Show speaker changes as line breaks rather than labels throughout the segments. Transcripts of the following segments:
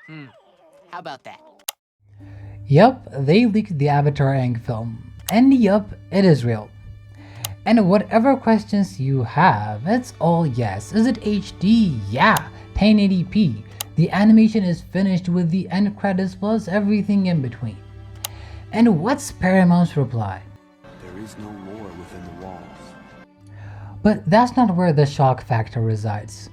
How about that?
Yup, they leaked the Avatar Aang film. And yup, it is real. And whatever questions you have, it's all yes. Is it HD? Yeah. 1080p. The animation is finished with the end credits plus everything in between. And what's Paramount's reply?
There is no more within the walls.
But that's not where the shock factor resides.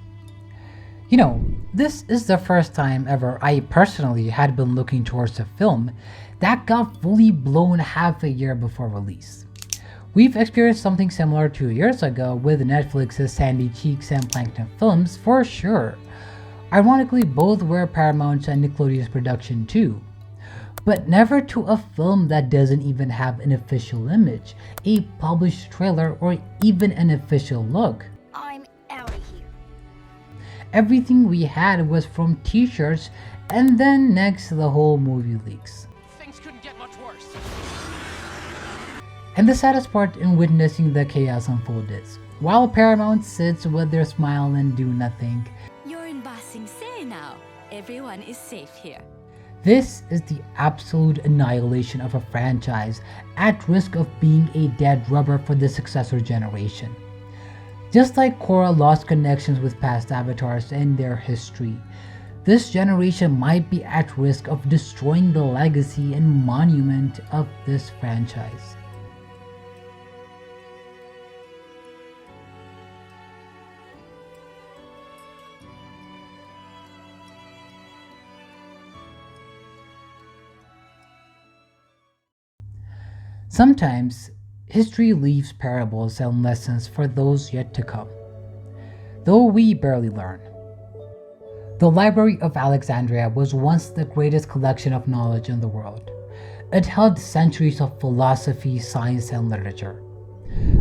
You know, this is the first time ever I personally had been looking towards a film that got fully blown half a year before release. We've experienced something similar 2 years ago with Netflix's Sandy Cheeks and Plankton films for sure. Ironically, both were Paramount and Nickelodeon's production too. But never to a film that doesn't even have an official image, a published trailer, or even an official look.
I'm out of here.
Everything we had was from t-shirts, and then next the whole movie leaks.
Things couldn't get much worse.
And the saddest part in witnessing the chaos unfold is, while Paramount sits with their smile and do nothing,
You're in Ba Sing Se now. Everyone is safe here.
this is the absolute annihilation of a franchise at risk of being a dead rubber for the successor generation. Just like Korra lost connections with past avatars and their history, this generation might be at risk of destroying the legacy and monument of this franchise. Sometimes, history leaves parables and lessons for those yet to come, though we barely learn. The Library of Alexandria was once the greatest collection of knowledge in the world. It held centuries of philosophy, science, and literature.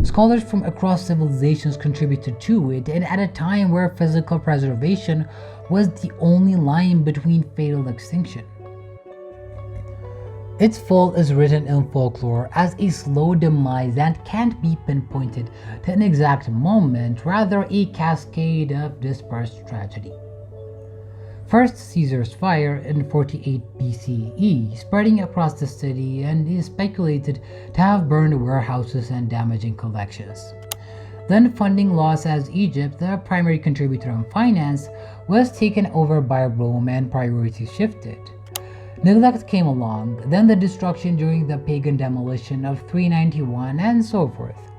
Scholars from across civilizations contributed to it, and at a time where physical preservation was the only line between fatal extinction. Its fall is written in folklore as a slow demise that can't be pinpointed to an exact moment, rather a cascade of dispersed tragedy. First, Caesar's fire in 48 BCE, spreading across the city, and is speculated to have burned warehouses and damaging collections. Then funding loss as Egypt, the primary contributor in finance, was taken over by Rome and priorities shifted. Neglect came along, then the destruction during the pagan demolition of 391, and so forth.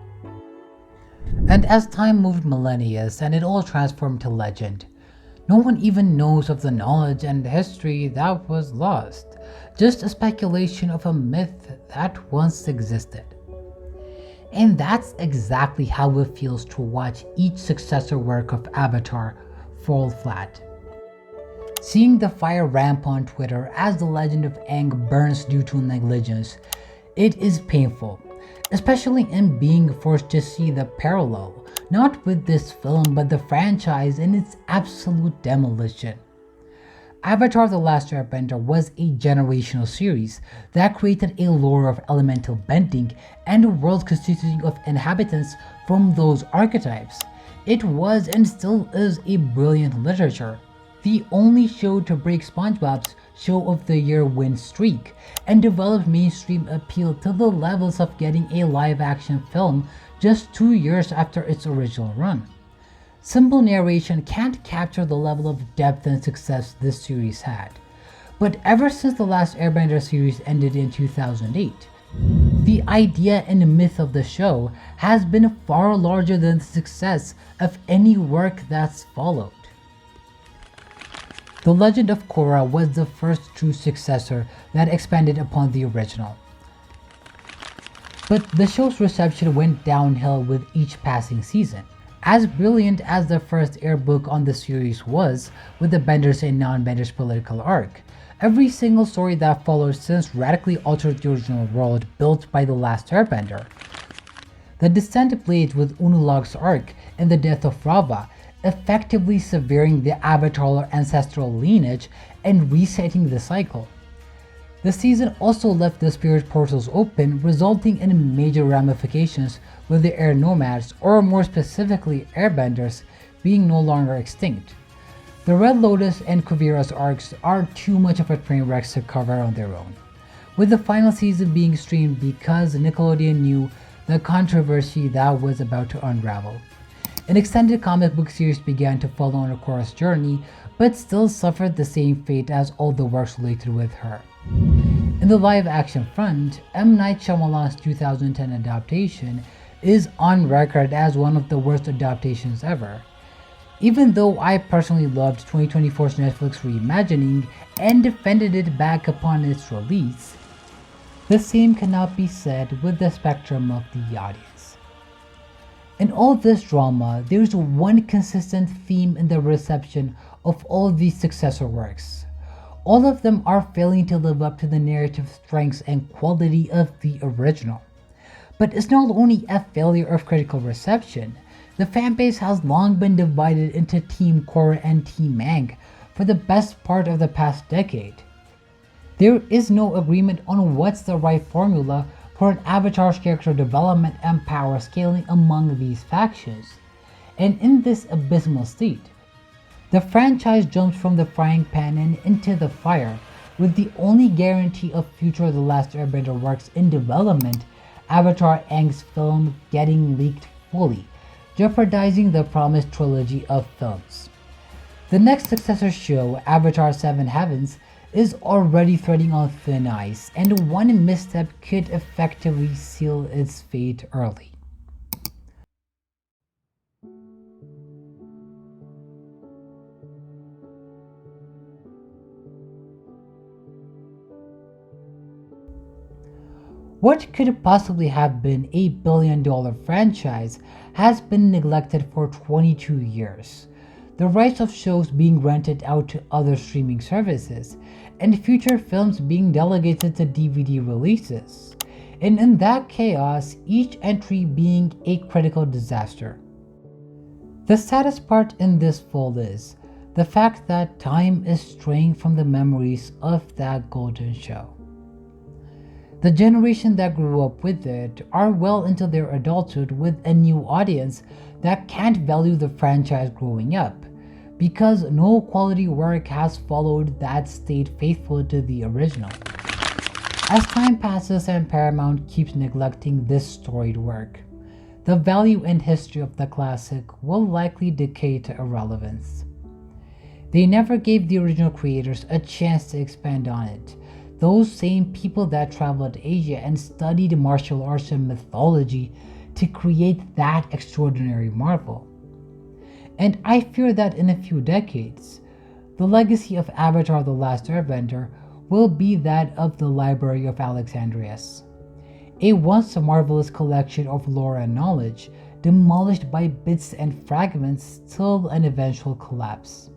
And as time moved millennia and it all transformed to legend, no one even knows of the knowledge and history that was lost, just a speculation of a myth that once existed. And that's exactly how it feels to watch each successor work of Avatar fall flat. Seeing the fire ramp on Twitter as the Legend of Aang burns due to negligence, it is painful, especially in being forced to see the parallel, not with this film but the franchise in its absolute demolition. Avatar: The Last Airbender was a generational series that created a lore of elemental bending and a world consisting of inhabitants from those archetypes. It was and still is a brilliant literature, the only show to break SpongeBob's Show of the Year win streak, and develop mainstream appeal to the levels of getting a live-action film just 2 years after its original run. Simple narration can't capture the level of depth and success this series had. But ever since the Last Airbender series ended in 2008, the idea and myth of the show has been far larger than the success of any work that's followed. The Legend of Korra was the first true successor that expanded upon the original. But the show's reception went downhill with each passing season. As brilliant as the first air book on the series was, with the Benders and non-Benders political arc, every single story that followed since radically altered the original world built by The Last Airbender. The Descent Blades with Unulog's arc and the death of Rava, effectively severing the Avatar ancestral lineage and resetting the cycle. The season also left the spirit portals open, resulting in major ramifications with the air nomads, or more specifically airbenders, being no longer extinct. The Red Lotus and Kuvira's arcs are too much of a train wreck to cover on their own, with the final season being streamed because Nickelodeon knew the controversy that was about to unravel. An extended comic book series began to follow on Korra's journey, but still suffered the same fate as all the works related with her. In the live-action front, M. Night Shyamalan's 2010 adaptation is on record as one of the worst adaptations ever. Even though I personally loved 2024's Netflix reimagining and defended it back upon its release, the same cannot be said with the spectrum of the audience. In all this drama, there's one consistent theme in the reception of all these successor works. All of them are failing to live up to the narrative strengths and quality of the original. But it's not only a failure of critical reception, the fanbase has long been divided into Team Korra and Team Aang for the best part of the past decade. There is no agreement on what's the right formula for an Avatar's character development and power scaling among these factions. And in this abysmal state, the franchise jumps from the frying pan and into the fire, with the only guarantee of future The Last Airbender works in development, Avatar Aang's film, getting leaked fully, jeopardizing the promised trilogy of films. The next successor show, Avatar 7 Heavens, is already treading on thin ice, and one misstep could effectively seal its fate early. What could possibly have been a billion-dollar franchise has been neglected for 22 years. The rights of shows being rented out to other streaming services, and future films being delegated to DVD releases. And in that chaos, each entry being a critical disaster. The saddest part in this fall is the fact that time is straying from the memories of that golden show. The generation that grew up with it are well into their adulthood with a new audience that can't value the franchise growing up, because no quality work has followed that stayed faithful to the original. As time passes and Paramount keeps neglecting this storied work, the value and history of the classic will likely decay to irrelevance. They never gave the original creators a chance to expand on it. Those same people that traveled Asia and studied martial arts and mythology to create that extraordinary marvel. And I fear that in a few decades, the legacy of Avatar: The Last Airbender will be that of the Library of Alexandria, a once marvelous collection of lore and knowledge demolished by bits and fragments till an eventual collapse.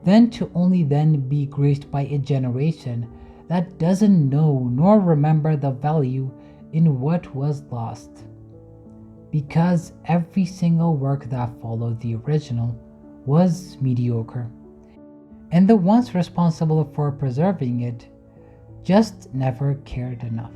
Then to only then be graced by a generation that doesn't know nor remember the value in what was lost. Because every single work that followed the original was mediocre, and the ones responsible for preserving it just never cared enough.